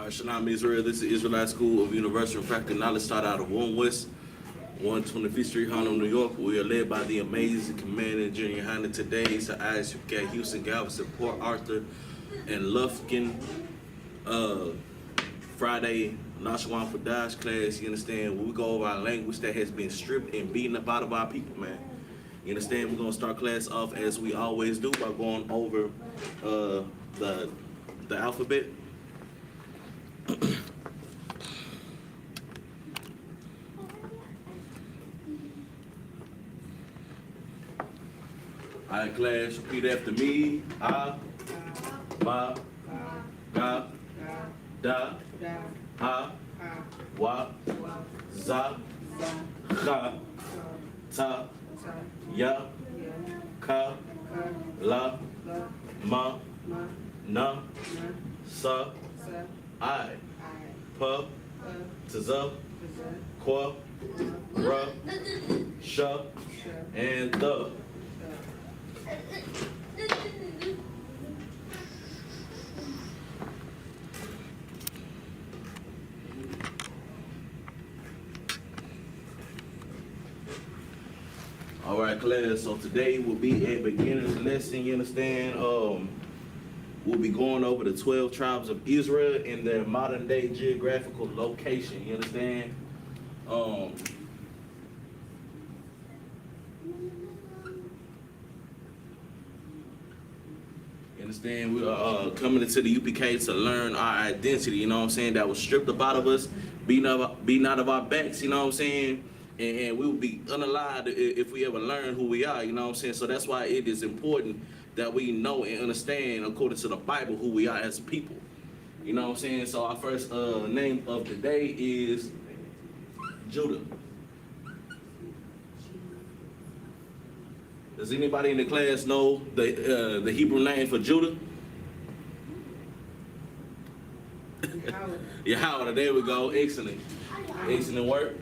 Shalom, Israel. This is Israelite School of Universal and Practical Knowledge, started out of 1 West, 125th Street, Harlem, New York. We are led by the amazing Commander Junior YAHANNA. Today is the I.S.U.P.K, Houston, Galveston, Port Arthur, and Lufkin. Friday, Lashawan for Qadash class. You understand? We go over our language that has been stripped and beaten up out of our people, man. You understand? We're gonna start class off as we always do by going over the alphabet. All right, class, repeat after me. I, Ma, Ga, Da, Ha, Wa, Za, Cha, Ta, Ya, Ka, La, Ma, Na, Sa, I.P.K, Tza, Kwa, Ra, Sha, and The. All right, class. So today will be a beginner's lesson. You understand? We'll be going over the 12 tribes of Israel in their modern day geographical location. You understand? You understand? We are coming into the UPK to learn our identity. You know what I'm saying? That was stripped up out of us, beaten out of our backs. You know what I'm saying? And we will be unalive if we ever learn who we are, you know what I'm saying? So that's why it is important that we know and understand, according to the Bible, who we are as people. You know what I'm saying? So our first name of the day is Judah. Does anybody in the class know the Hebrew name for Judah? Yahweh. There we go. Excellent. Excellent work.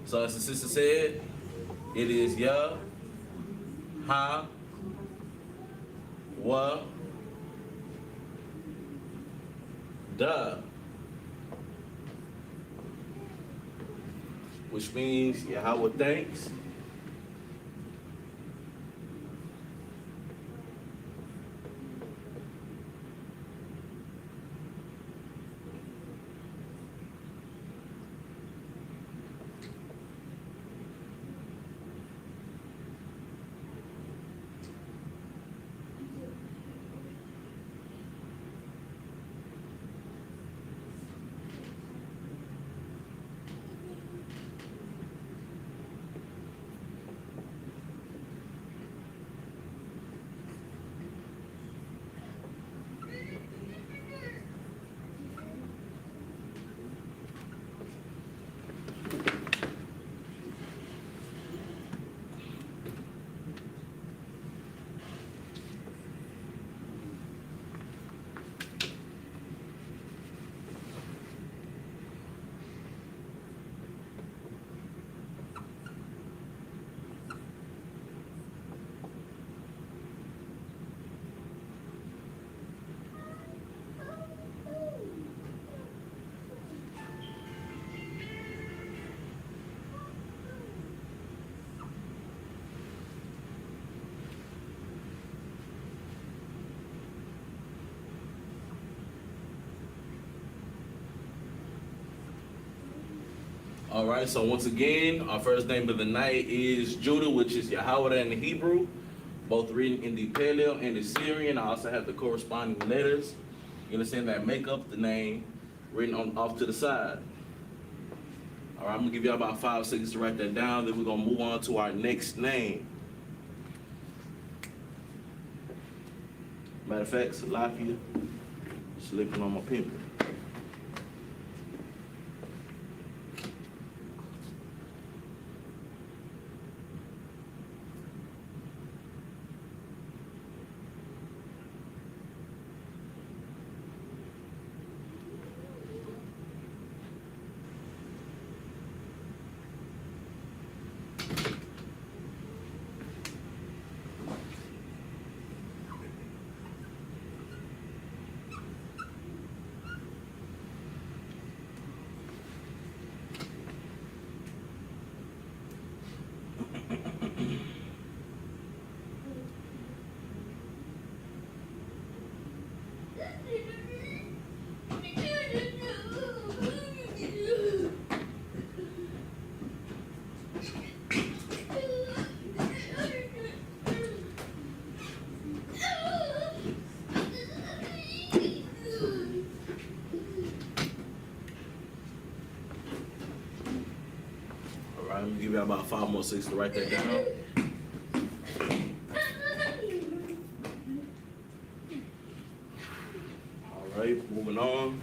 So as the sister said, it is Yah, Ha, Wa, Da, which means Yahweh thanks. All right, so once again, our first name of the night is Judah, which is Yahweh in the Hebrew, both written in the Paleo and the Syrian. I also have the corresponding letters, you understand, that make up the name written off to the side. All right, I'm gonna give you about 5 seconds to write that down, then we're gonna move on to our next name. Matter of fact, Salakia, slipping on my pimple. right, I'm gonna give you about 5 more seconds to write that down. All right, moving on.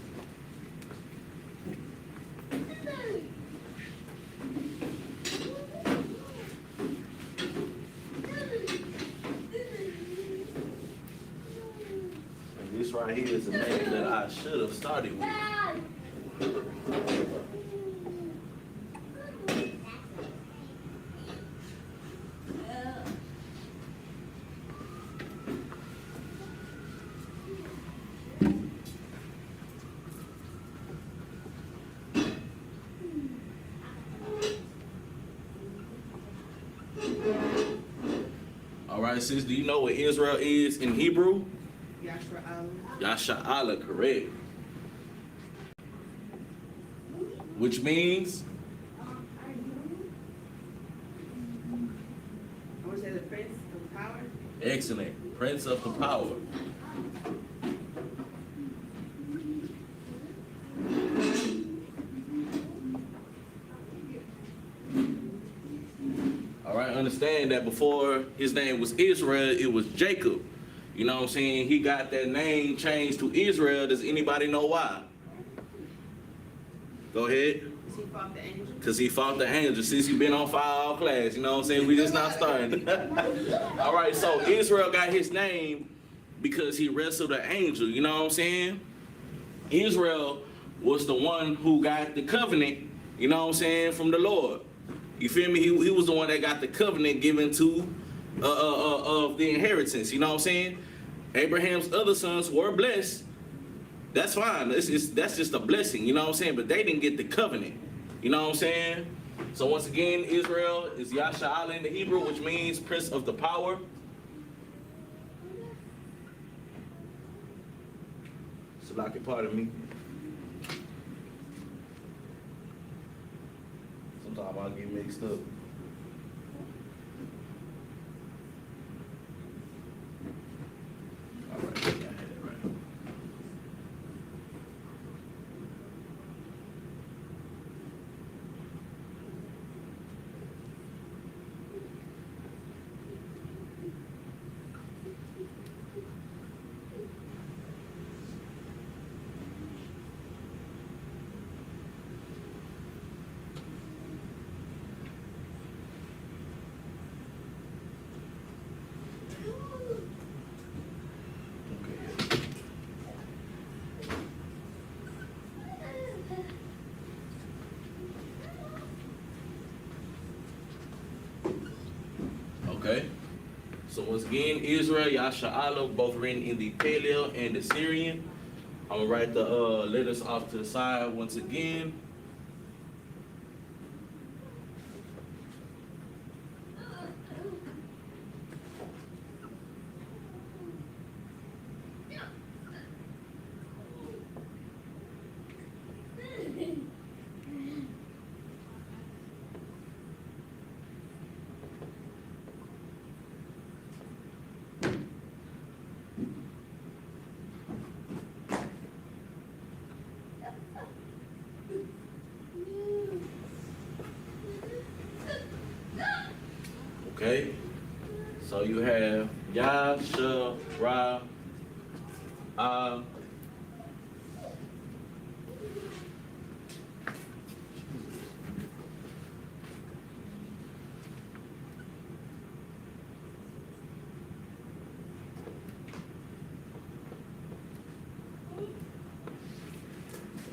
And this right here is the name that I should have started with. All right, sis, do you know what Israel is in Hebrew? Yasha'Allah, correct. Which means? I would say the Prince of Power. Excellent. Prince of the Power. All right, understand that before his name was Israel, it was Jacob. You know what I'm saying? He got that name changed to Israel. Does anybody know why? Go ahead. Because he fought the angel. Because he fought the angel. Since he been on fire all class, you know what I'm saying? We just not starting. All right, so Israel got his name because he wrestled an angel. You know what I'm saying? Israel was the one who got the covenant, you know what I'm saying, from the Lord. You feel me? He was the one that got the covenant given to of the inheritance. You know what I'm saying? Abraham's other sons were blessed. That's fine. That's just a blessing. You know what I'm saying? But they didn't get the covenant. You know what I'm saying? So once again, Israel is Yasha'Allah in the Hebrew, which means Prince of the Power. Salaki, pardon me. Sometimes I'll get mixed up. All right, yeah, I had it right. Okay, so once again, Israel, Yasha'Allah, both written in the Paleo and the Syrian. I'm gonna write the letters off to the side once again. Okay, so you have Yasha,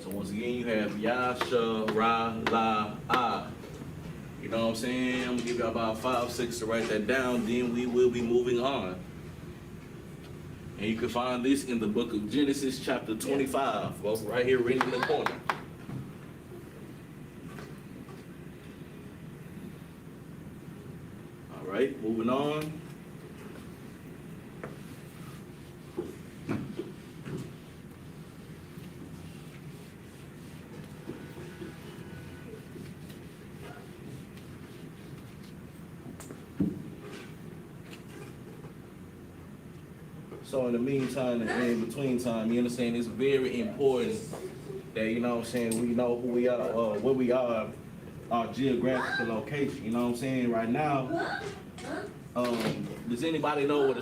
So once again, you have Yasha, You know what I'm saying? I'm gonna give you about 5, 6 to write that down, then we will be moving on. And you can find this in the book of Genesis, chapter 25, both right here written in the corner. All right, moving on. So in the meantime and in between time, you understand, it's very important that, you know what I'm saying, we know who we are, where we are our geographical location. You know what I'm saying? Right now, does anybody know where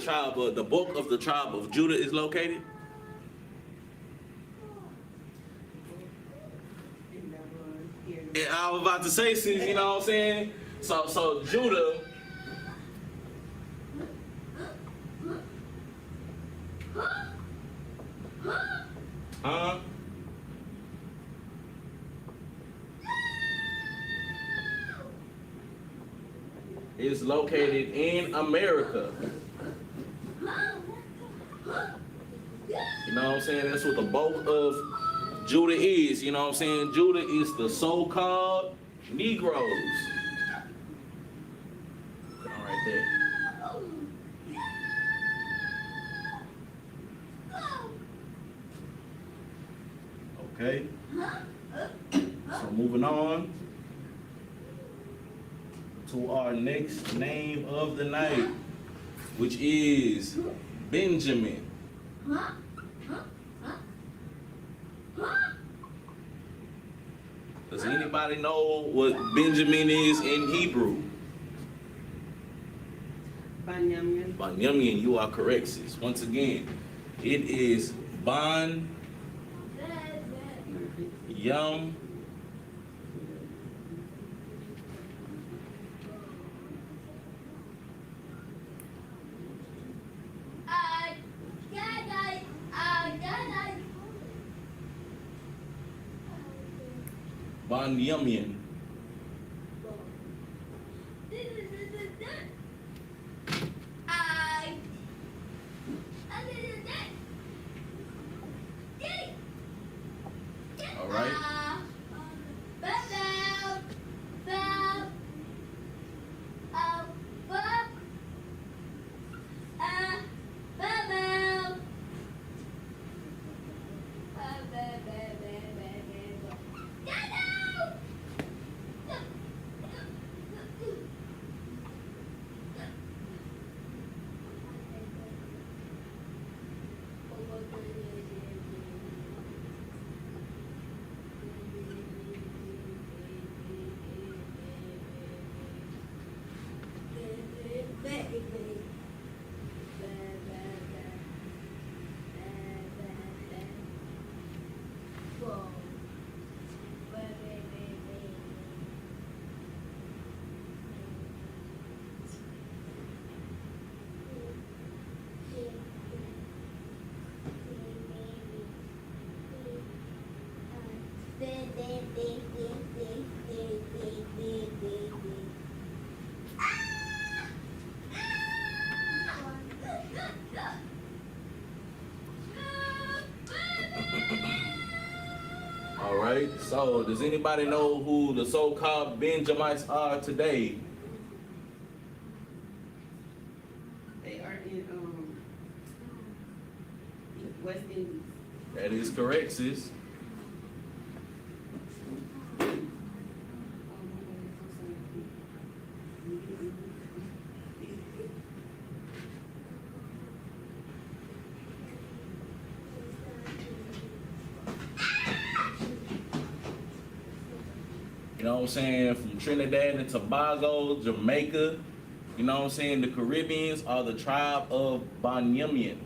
the bulk of the tribe of Judah is located? And I was about to say, sis, you know what I'm saying? So Judah, is located in America. You know what I'm saying? That's what the bulk of Judah is. You know what I'm saying? Judah is the so-called Negroes. All right there. Okay. So moving on to our next name of the night, which is Benjamin. Does anybody know what Benjamin is in Hebrew? Banyamin. Banyamin, you are correct, sis. Once again, it is Ban Yum. Banyamin. All right. All right. So, does anybody know who the so-called Benjamites are today? They are in West Indies. That is correct, sis. You know what I'm saying? From Trinidad and Tobago, Jamaica, you know what I'm saying? The Caribbeans are the tribe of Banyamin.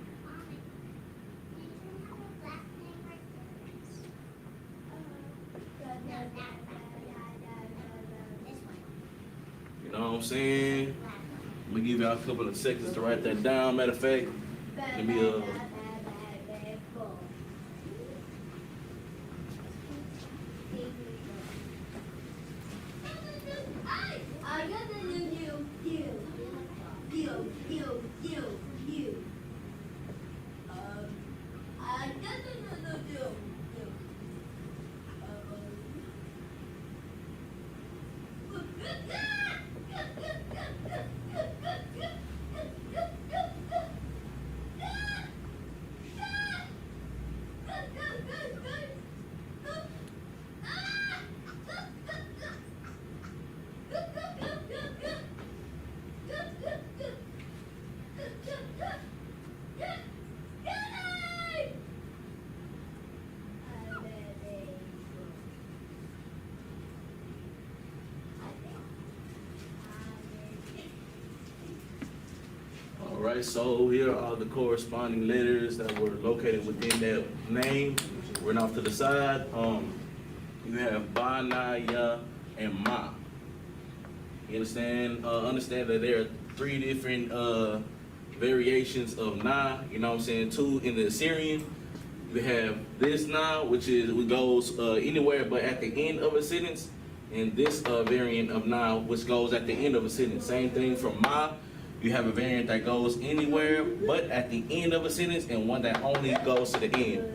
You know what I'm saying? Let me give y'all a couple of seconds to write that down. Matter of fact, let me right, so here are the corresponding letters that were located within that name. We're off to the side. You have Ba, Na, Ya, and Ma. You understand? Understand that there are 3 different variations of Na. You know what I'm saying? 2 in the Assyrian. We have this Na, which goes anywhere but at the end of a sentence, and this variant of Na, which goes at the end of a sentence. Same thing from Ma. You have a variant that goes anywhere but at the end of a sentence, and one that only goes to the end.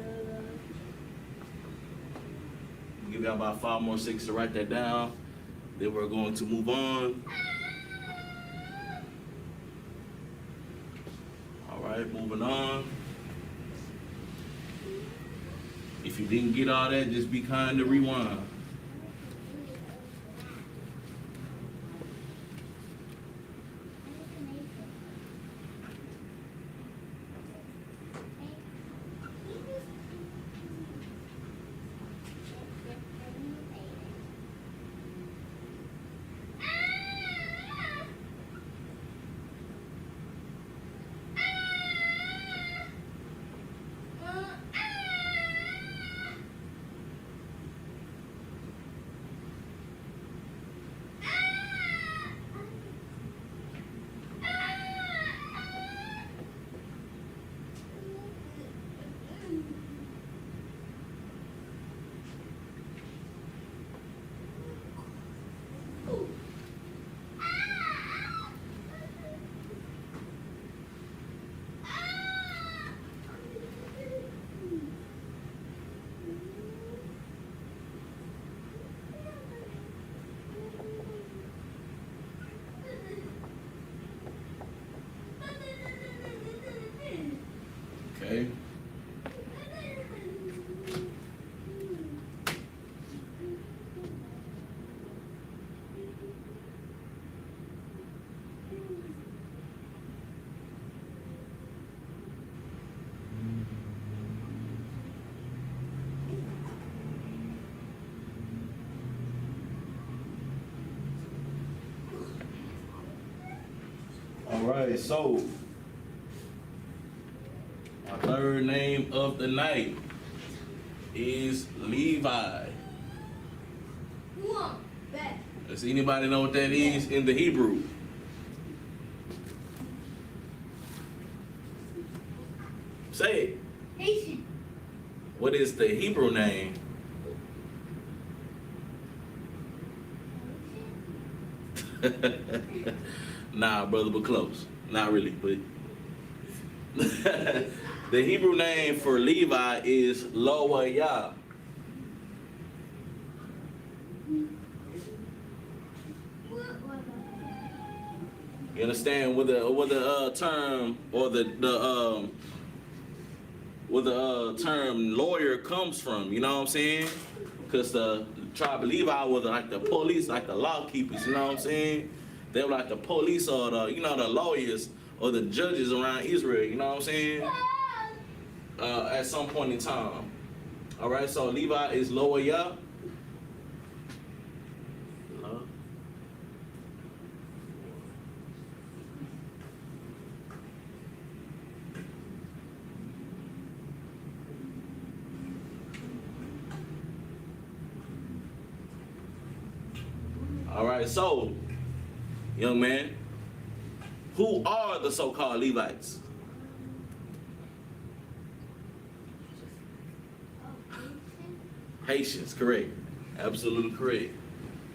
I'll give you about 5 more seconds to write that down. Then we're going to move on. All right, moving on. If you didn't get all that, just be kind to rewind. Okay. All right, so our third name of the night is Levi. Does anybody know what that is in the Hebrew? Say it. What is the Hebrew name? Nah, brother, but close. Not really, but the Hebrew name for Levi is Loayah. You understand where the term or the term lawyer comes from? You know what I'm saying? Because the tribe of Levi was like the police, like the law keepers. You know what I'm saying? They were like the police or the the lawyers or the judges around Israel. You know what I'm saying? At some point in time. All right. So Levi is Loayah. All right, so, young man, who are the so-called Levites? Haitians, correct. Absolutely correct.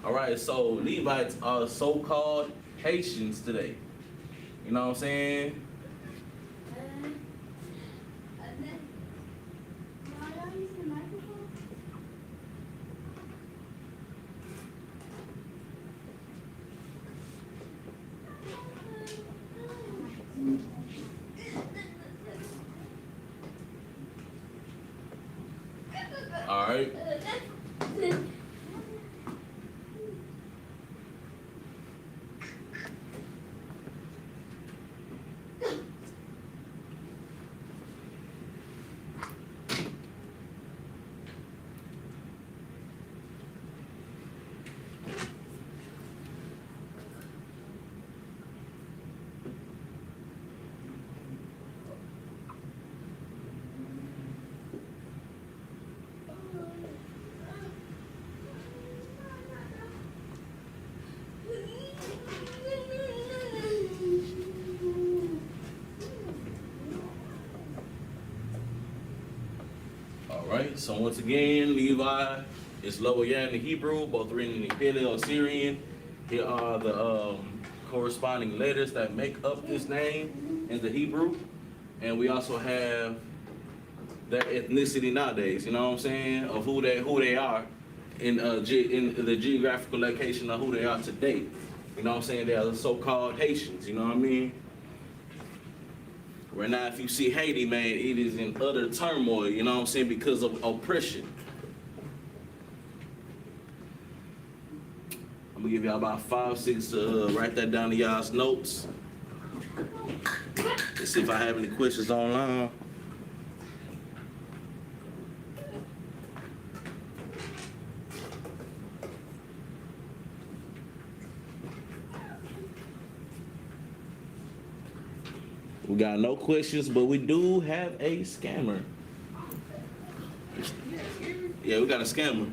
All right, so Levites are so-called Haitians today. You know what I'm saying? All right. right, so once again, Levi is Lower Yah in the Hebrew, both written in Paleo-Assyrian. Here are the corresponding letters that make up this name in the Hebrew. And we also have their ethnicity nowadays, you know what I'm saying, of who they are in the geographical location of who they are today. You know what I'm saying? They are the so-called Haitians, you know what I mean? Right now, if you see Haiti, man, it is in utter turmoil, you know what I'm saying, because of oppression. I'm gonna give y'all about 5, 6 to write that down in y'all's notes. Let's see if I have any questions online. We got no questions, but we do have a scammer. Yeah, we got a scammer.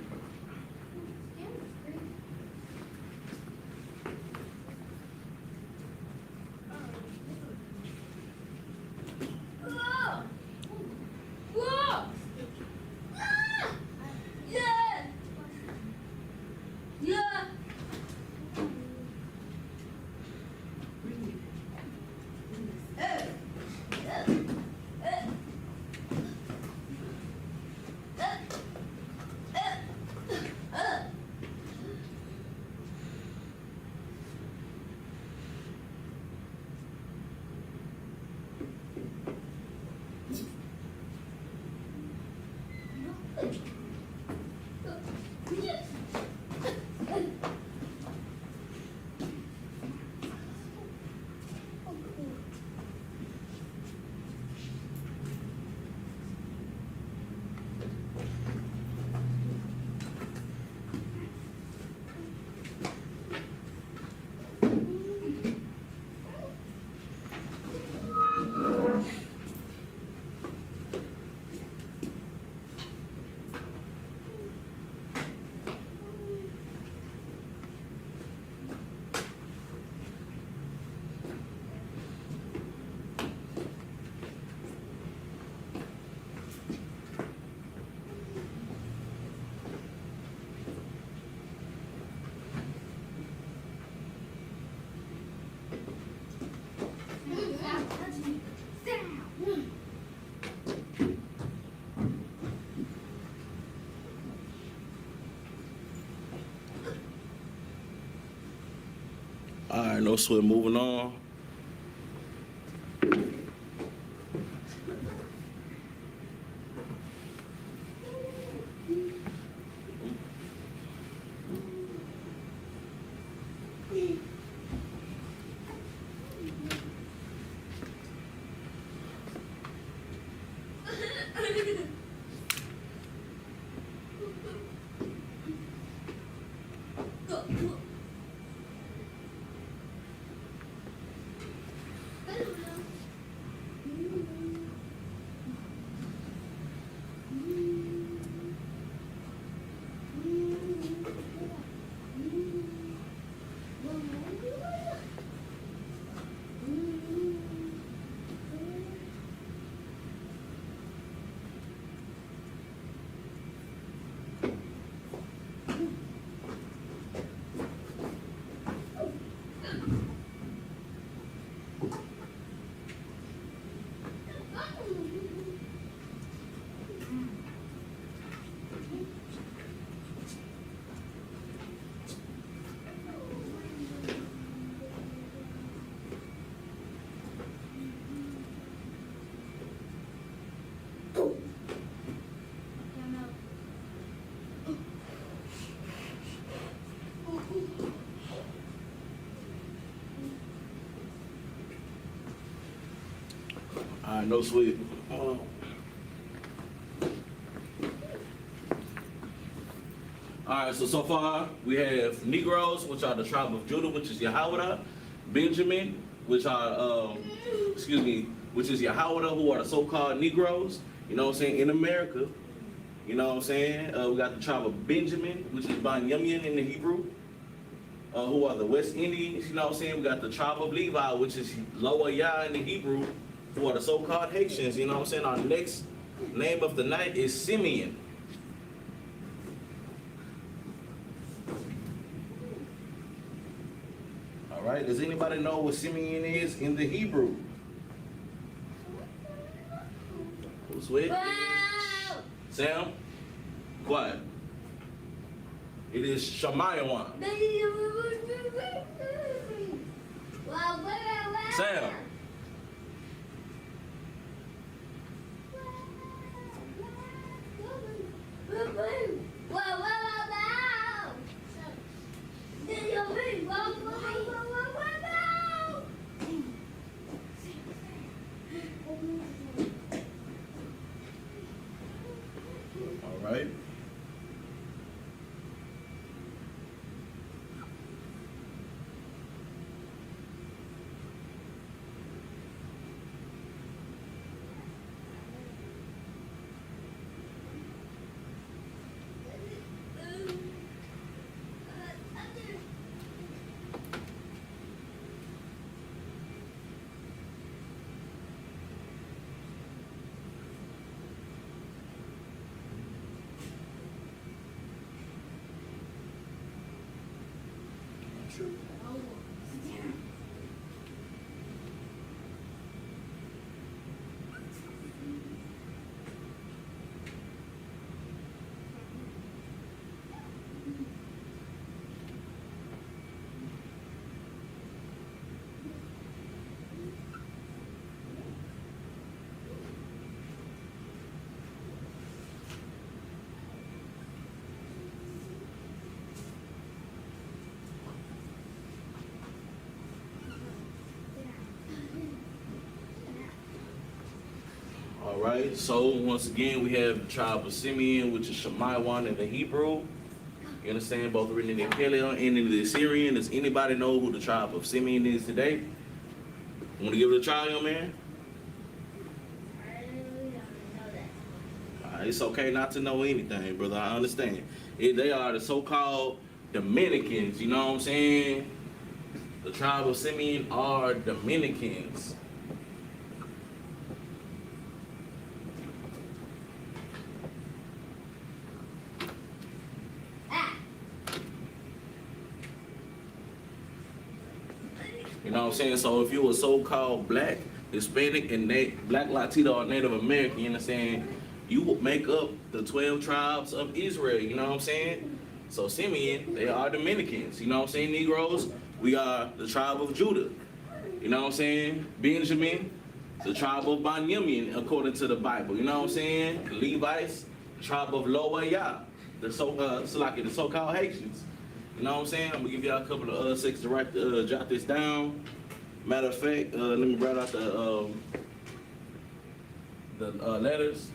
All right, no sweat, moving on. All right, no sweat. All right, so far we have Negroes, which are the tribe of Judah, which is YAHANNA, Benjamin, which are, which is YAHANNA, who are the so-called Negroes, you know what I'm saying, in America. You know what I'm saying? We got the tribe of Benjamin, which is Banyamin in the Hebrew, who are the West Indians, you know what I'm saying? We got the tribe of Levi, which is Lower Yah in the Hebrew, who are the so-called Haitians, you know what I'm saying? Our next Name of the night is Simeon. All right. Does anybody know what Simeon is in the Hebrew? Who's with? Sam? Quiet. It is Shemayawan. Sam. All right. All right, so once again, we have the tribe of Simeon, which is Shemaiwan in the Hebrew. You understand? Both written in the Paleo and in the Assyrian. Does anybody know who the tribe of Simeon is today? Want to give it a try, young man? It's okay not to know anything, brother. I understand. They are the so-called Dominicans, you know what I'm saying? The tribe of Simeon are Dominicans. You know what I'm saying? So if you were so-called black, Hispanic, and black Latino or Native American, you understand? You would make up the 12 tribes of Israel, you know what I'm saying? So Simeon, they are Dominicans, you know what I'm saying? Negroes, we are the tribe of Judah, you know what I'm saying? Benjamin, the tribe of Benjamin, according to the Bible, you know what I'm saying? Levites, the tribe of Loa, the so-called Haitians. You know what I'm saying? I'm gonna give y'all a couple of seconds to jot this down. Matter of fact, let me write out the letters.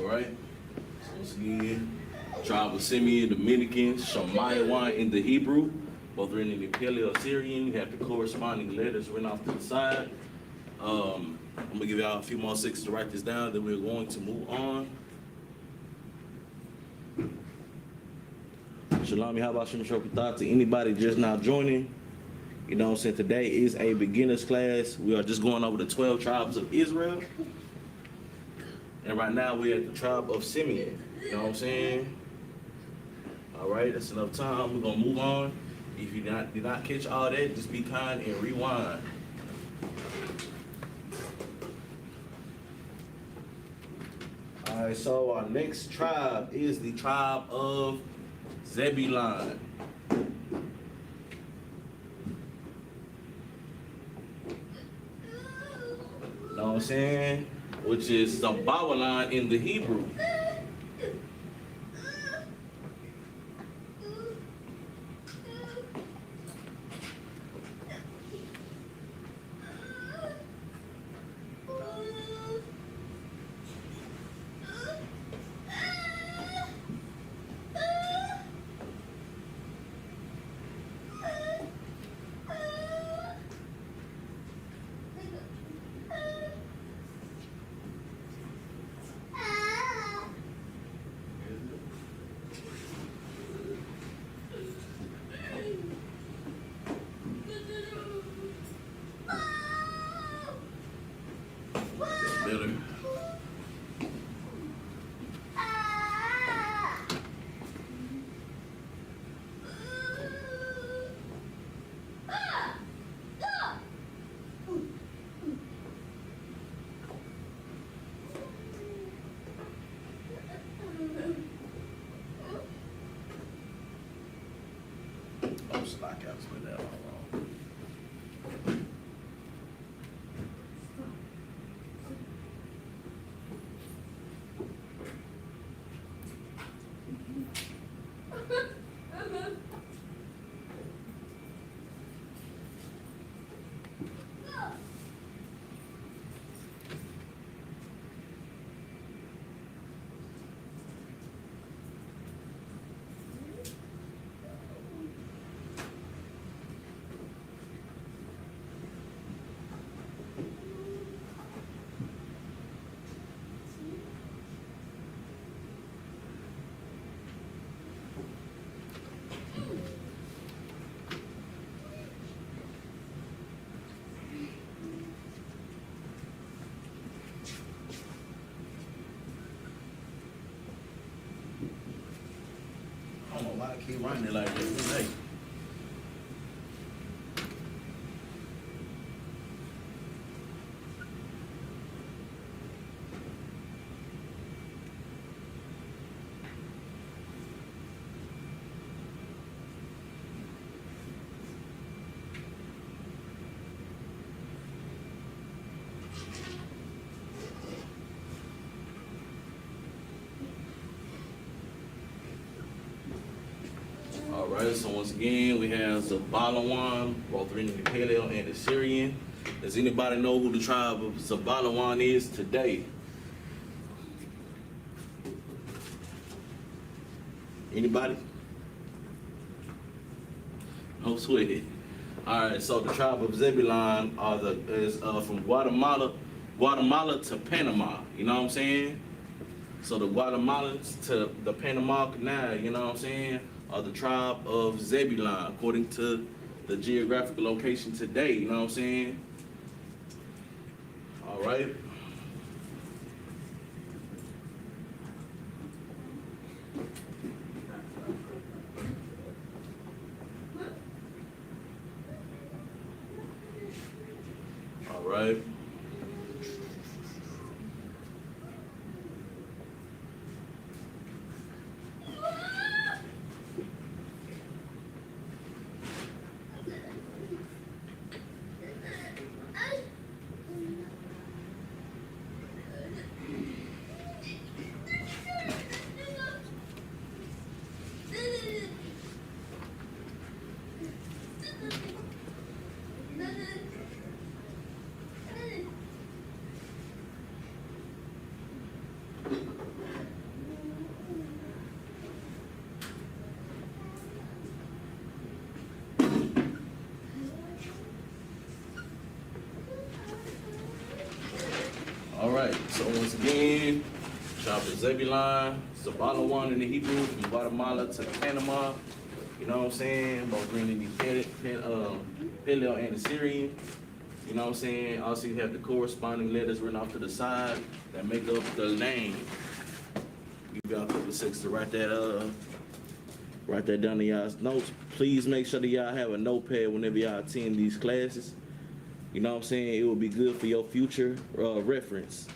right. So once again, tribe of Simeon, Dominican, Shemayawan in the Hebrew, both written in the Paleo-Syrian. You have the corresponding letters written off to the side. I'm gonna give y'all a few more seconds to write this down, then we're going to move on. Shalom, how about Shemashokatah to anybody just now joining? You know what I'm saying? Today is a beginner's class. We are just going over the 12 tribes of Israel. And right now we're at the tribe of Simeon. You know what I'm saying? All right, that's enough time. We're gonna move on. If you did not catch all that, just be kind and rewind. All right, so our next tribe is the tribe of Zebulun. Know what I'm saying? Which is Zebulun in the Hebrew. Better. Oh, slack out, split that all wrong. I don't know why I keep running it like this today. All right, so once again, we have Zebulun, both written in the Paleo and the Syrian. Does anybody know who the tribe of Zebulun is today? Anybody? No sweat it. All right, so the tribe of Zebulun is from Guatemala to Panama. You know what I'm saying? So the Guatemalans to the Panama Canal, you know what I'm saying, are the tribe of Zebulun, according to the geographical location today, you know what I'm saying? All right. All right. Alright, so once again, tribe of Zebulon, Sabalawan in the Hebrew, from Guatemala to Panama. You know what I'm saying? Both bringing the Paleo and the Syrian. You know what I'm saying? Also, you have the corresponding letters written off to the side that make up the name. You got a couple of seconds to write that down in y'all's notes. Please make sure that y'all have a notepad whenever y'all attend these classes. You know what I'm saying? It will be good for your future reference.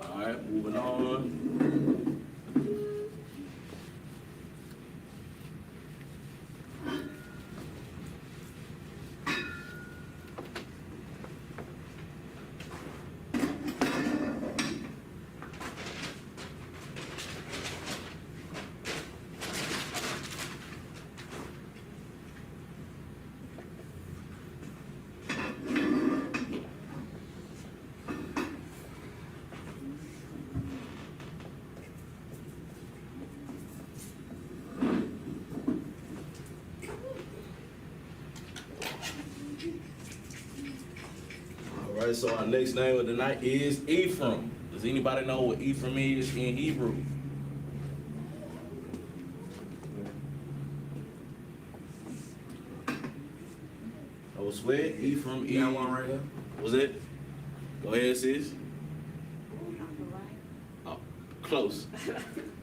All right, moving on. All right, so our next name of the night is Ephraim. Does anybody know what Ephraim is in Hebrew? No sweat. Ephraim. That one right there. Was it? Go ahead, sis. Oh, close.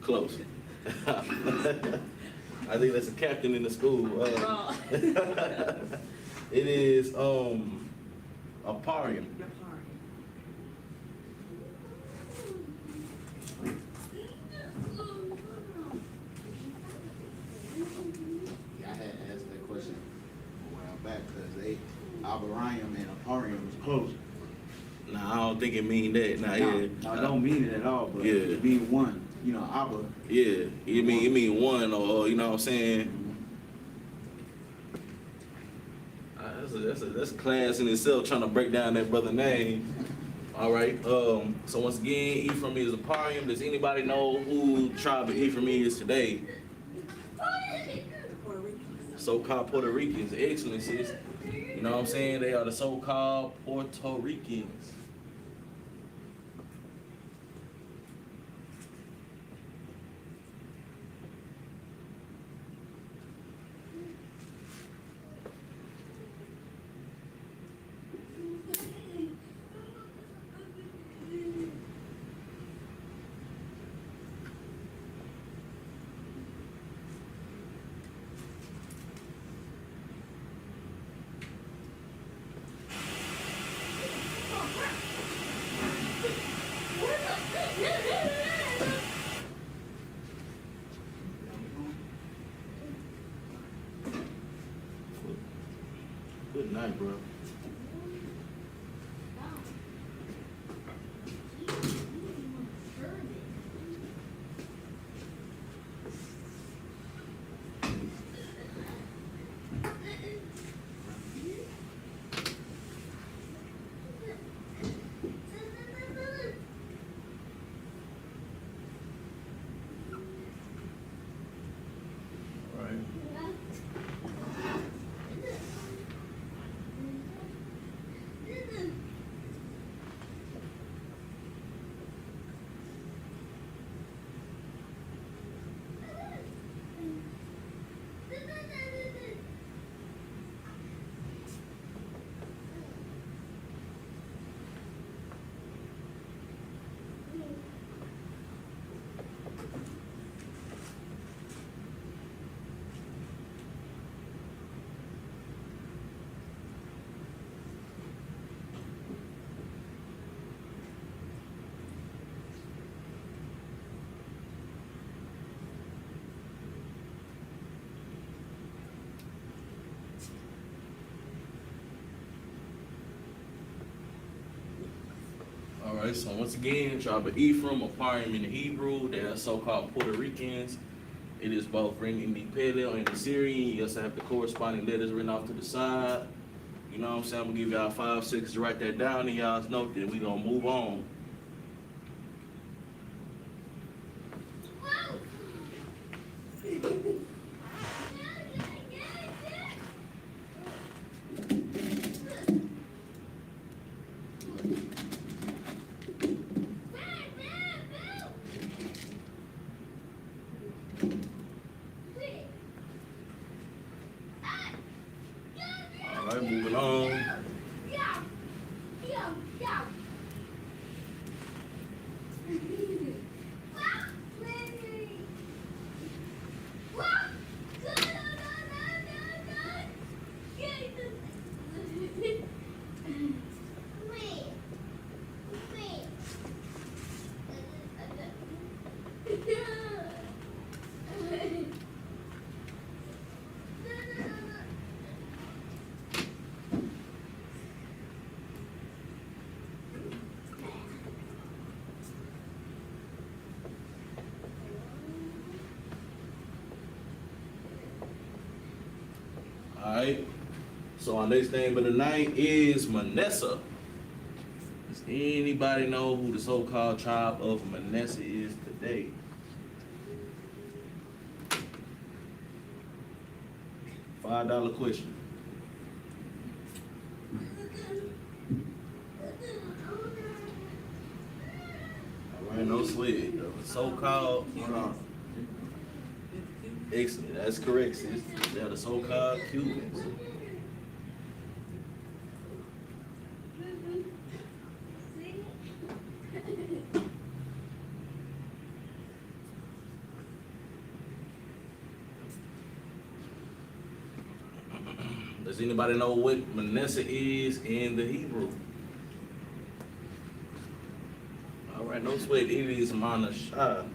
Close. I think that's a captain in the school. It is Aparium. Yeah, I had asked that question a while back because Abraham and Aparium was close. Nah, I don't think it mean that. Nah, yeah. I don't mean it at all, but Yeah. it mean one. You know, Abba. Yeah, it mean one, or you know what I'm saying. That's a class in itself, trying to break down that brother name. All right. So once again, Ephraim is Aparium. Does anybody know who tribe of Ephraim is today? So-called Puerto Ricans. Excellent, sis. You know what I'm saying? They are the so-called Puerto Ricans. Good night, bro. All right. All right, so once again, tribe of Ephraim, Aparium in the Hebrew, they are so-called Puerto Ricans. It is both bringing the Paleo and the Syrian. You also have the corresponding letters written off to the side. You know what I'm saying? I'm gonna give y'all 5 seconds to write that down in y'all's note, then we gonna move on. Alright. So our next name of the night is Manasseh. Does anybody know who the so-called tribe of Manasseh is today? $5 question. Alright, no sweat. The so-called, excellent, that's correct, sis. They're the so-called Cubans. Does anybody know what Manasseh is in the Hebrew? All right, no sweat. It is Manasseh.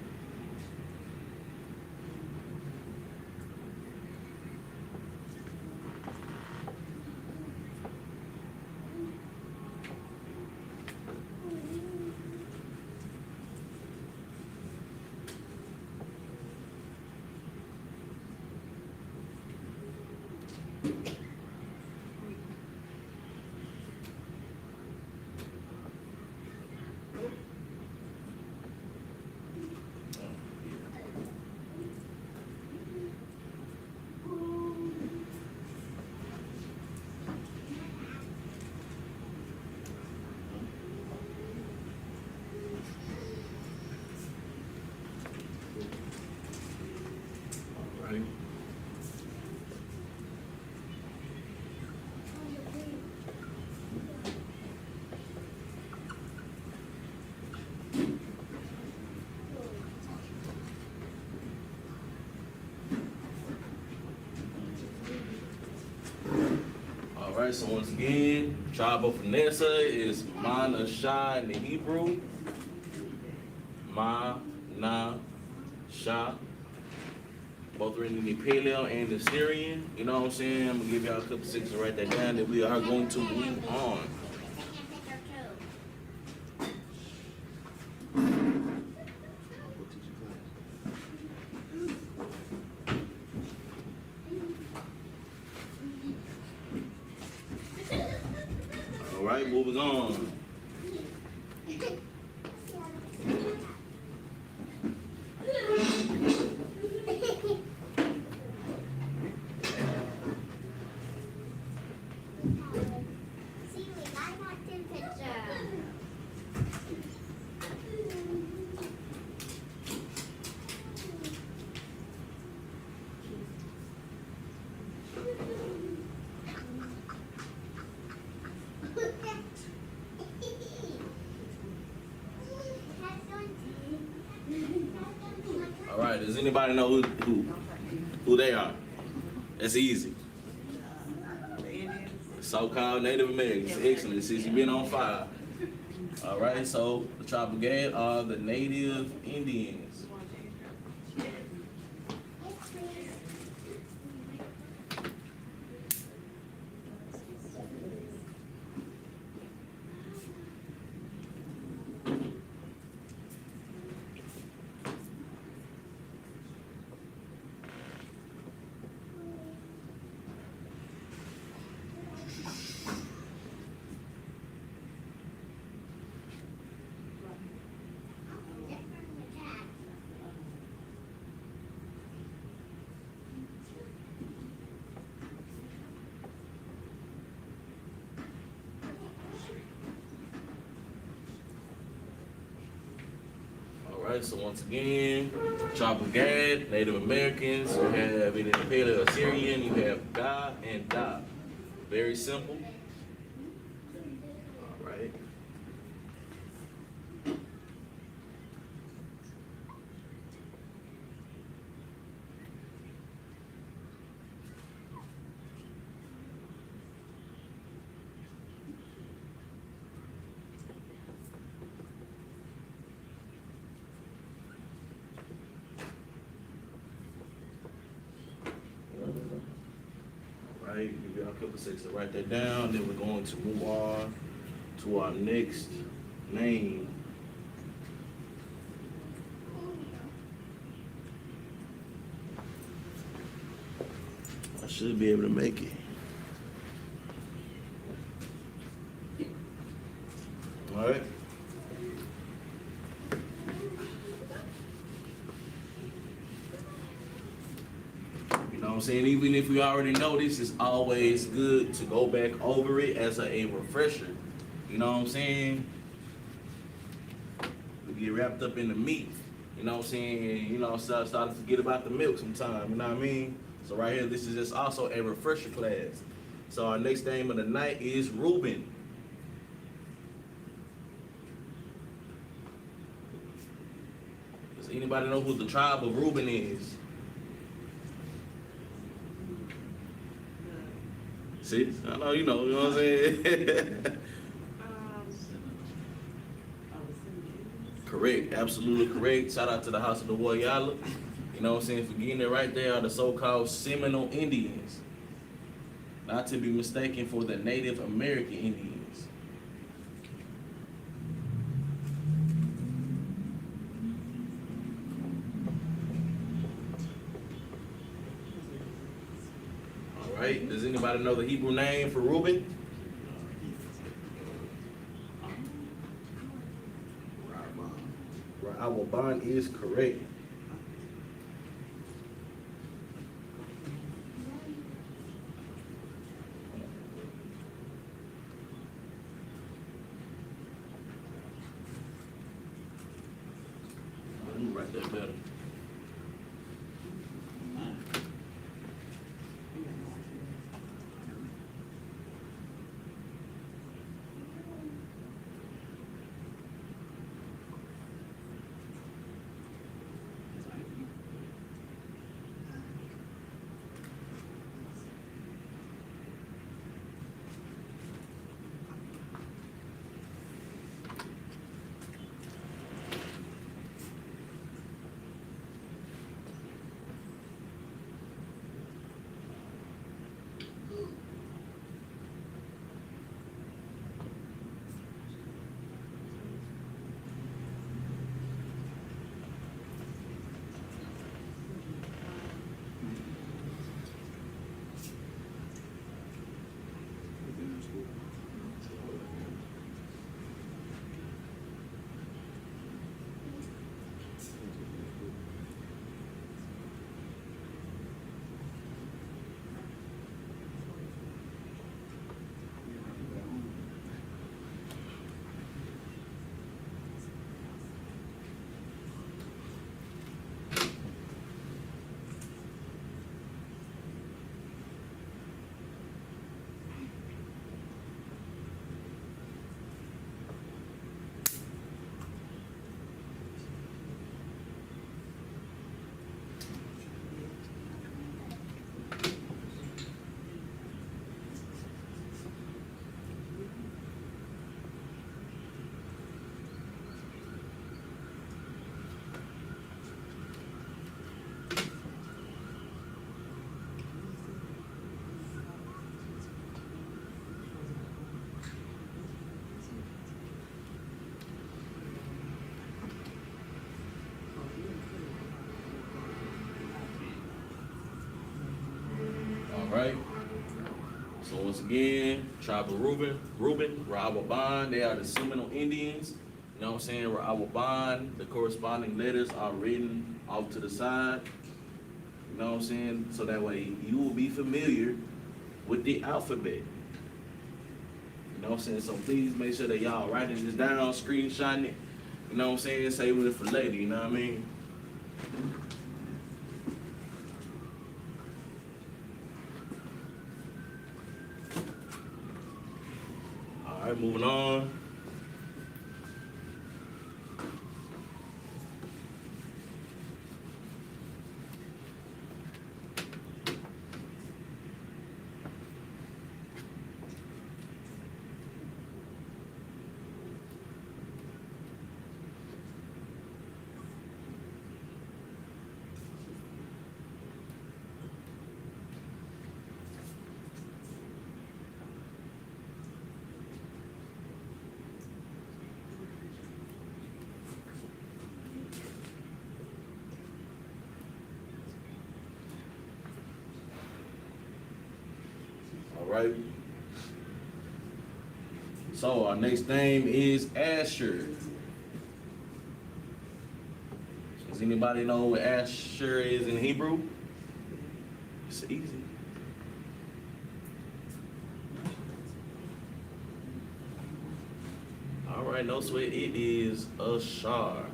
Right. All right, so once again, tribe of Manasseh is Manasseh in the Hebrew. Manasseh. Both written in the Paleo and the Syrian. You know what I'm saying? I'm gonna give y'all a couple seconds to write that down. That we are going to move on. All right, moving on. All right, does anybody know who they are? That's easy. So-called Native Americans. Excellent. Since you've been on fire. All right, so the tribe of Gad are the Native Indians. All right, so once again, tribe of Gad, Native Americans, you have it in the Paleo Assyrian, you have Ga and Da. Very simple. All right. Right, give you a couple seconds to write that down. Then we're going to move on to our next name. I should be able to make it. I'm saying? Even if we already know this, it's always good to go back over it as a refresher. You know what I'm saying? We get wrapped up in the meat. You know what I'm saying? You know, start to forget about the milk sometime. You know what I mean? So right here, this is just also a refresher class. So our next name of the night is Reuben. Does anybody know who the tribe of Reuben is? See? I know you know what I'm saying? Correct, absolutely correct. Shout out to the house of the Warrior. You know what I'm saying? For getting it right there are the so-called Seminole Indians. Not to be mistaken for the Native American Indians. All right, does anybody know the Hebrew name for Reuben? Our bond is correct. Let me write that better. Right. So once again, tribe of Reuben, Rahababan, they are the Seminole Indians. You know what I'm saying? Rahababan, the corresponding letters are written off to the side. You know what I'm saying? So that way you will be familiar with the alphabet. You know what I'm saying? So please make sure that y'all writing this down, screenshotting it. You know what I'm saying? Saving it for later, you know what I mean? All right, moving on. Right. So our next name is Asher. Does anybody know what Asher is in Hebrew? It's easy. All right, no sweat. It is a shard.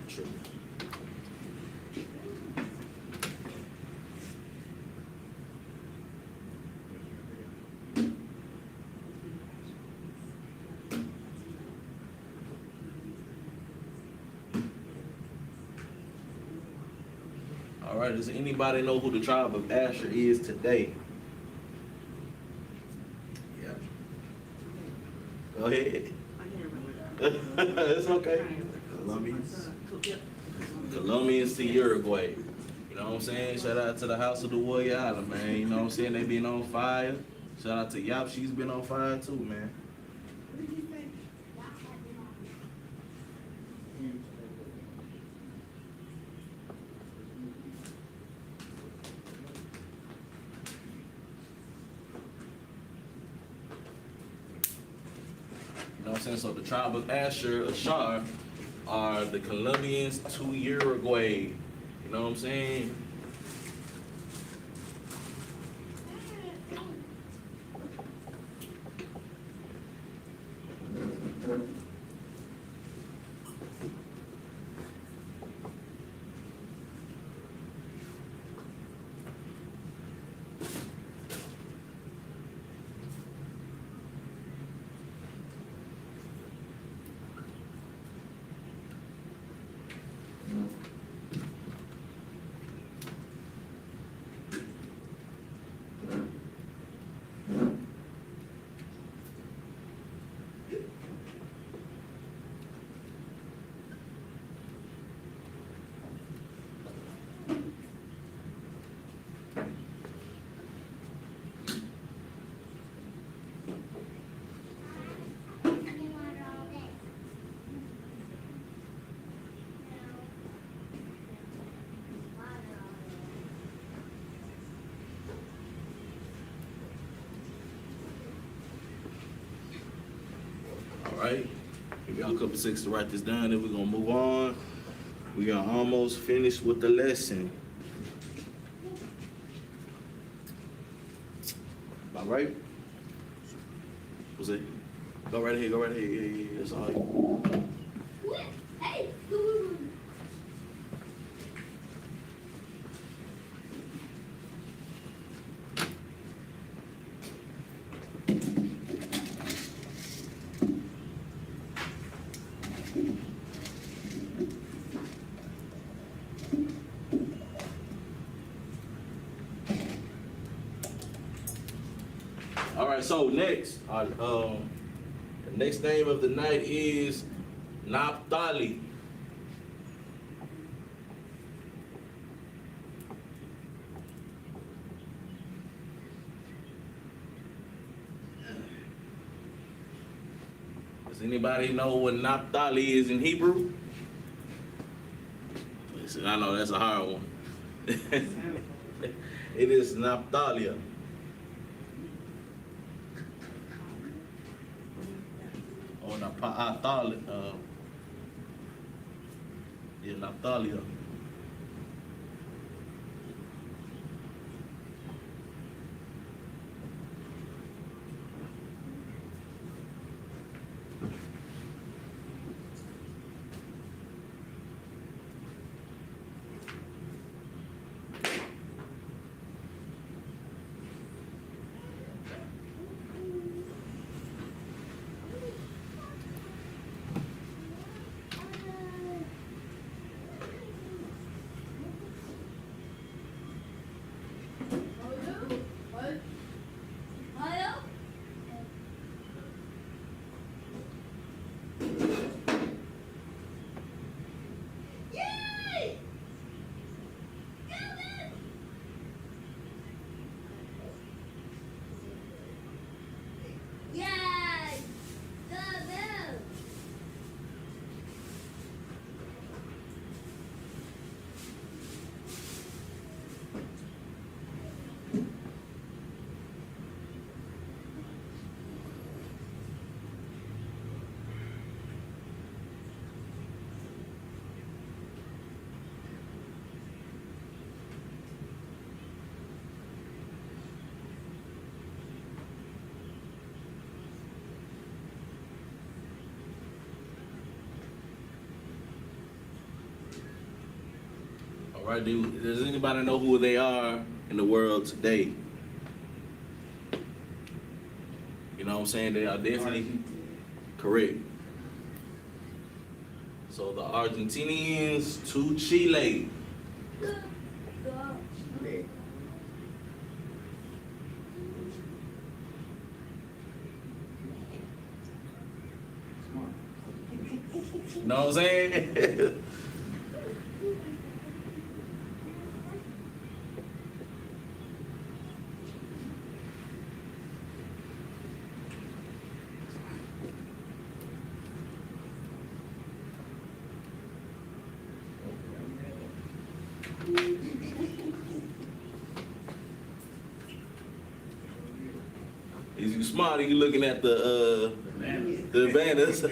True. All right, does anybody know who the tribe of Asher is today? Yeah. Go ahead. I can't remember. It's okay. Colombians. Colombians to Uruguay. You know what I'm saying? Shout out to the House of the YAHANNA, man. You know what I'm saying? They been on fire. Shout out to Yop. She's been on fire too, man. You know what I'm saying? So the tribe of Asher, Ashar, are the Colombians to Uruguay. You know what I'm saying? Right? Give y'all a couple seconds to write this down, then we're gonna move on. We are almost finished with the lesson. All right? What's it? Go right ahead, go right ahead. Yeah, that's all right. All right, so next, the next name of the night is Naphtali. Does anybody know what Naphtali is in Hebrew? Listen, I know that's a hard one. It is Naphtali. Or Naphtali. Yeah, Naphtali. All right, does anybody know who they are in the world today? You know what I'm saying? They are definitely correct. So the Argentinians to Chile. You know what I'm saying? Is you smart? You looking at the banners?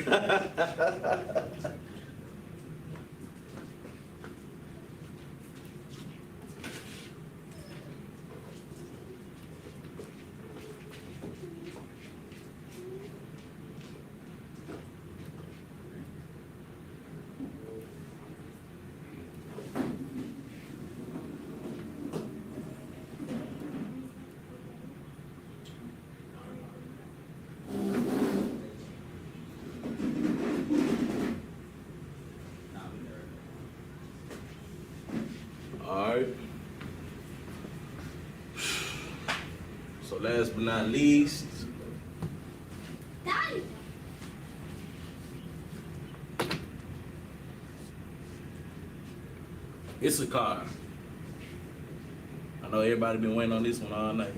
Alright. So last but not least, Issachar. I know everybody been waiting on this one all night.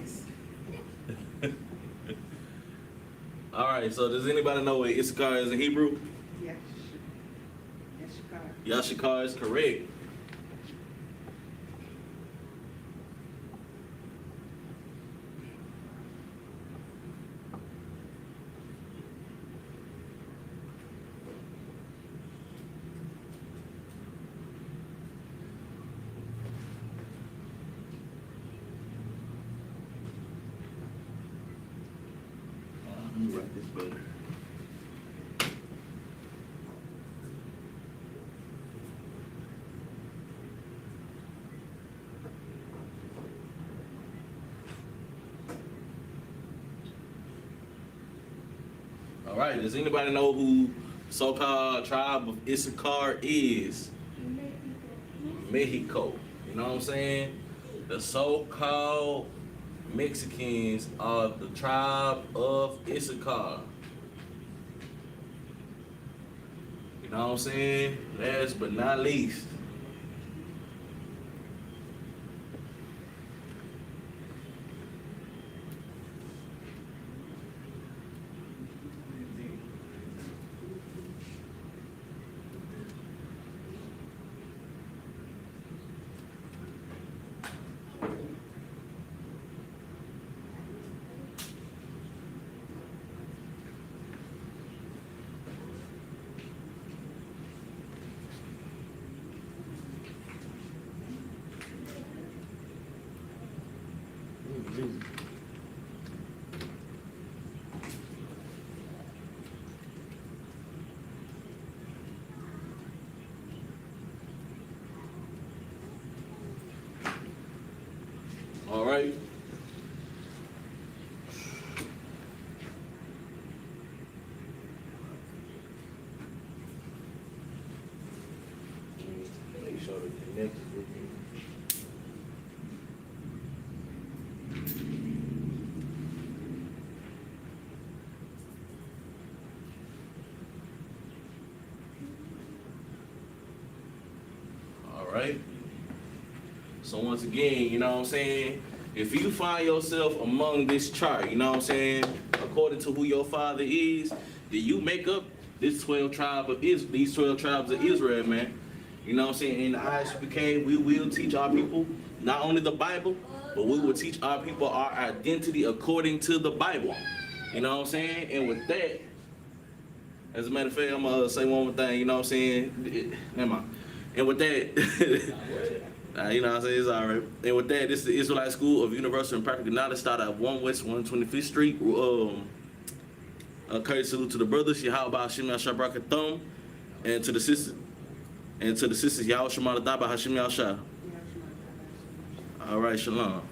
Alright, so does anybody know what Issachar is in Hebrew? Yes. Yashikar is correct. Let me write this better. All right, does anybody know who so-called tribe of Issachar is? Mexico. You know what I'm saying? The so-called Mexicans are the tribe of Issachar. You know what I'm saying? Last but not least. All right. Make sure to connect with me. All right. So once again, you know what I'm saying? If you find yourself among this chart, you know what I'm saying? According to who your father is, then you make up this 12 tribe of these 12 tribes of Israel, man. You know what I'm saying? In the I.S.U.P.K, we will teach our people not only the Bible, but we will teach our people our identity according to the Bible. You know what I'm saying? And with that, as a matter of fact, I'm gonna say one more thing, you know what I'm saying? Never mind. And with that, you know what I'm saying? It's all right. And with that, this is the Israelite School of Universal and Practical Knowledge, started at 1 West 125th Street. Courtesy salute to the brothers, Yahweh Hashem Yashah Barakathum, and to the sisters, Yahweh Shema Adaba Hashem Yashah. All right, shalom.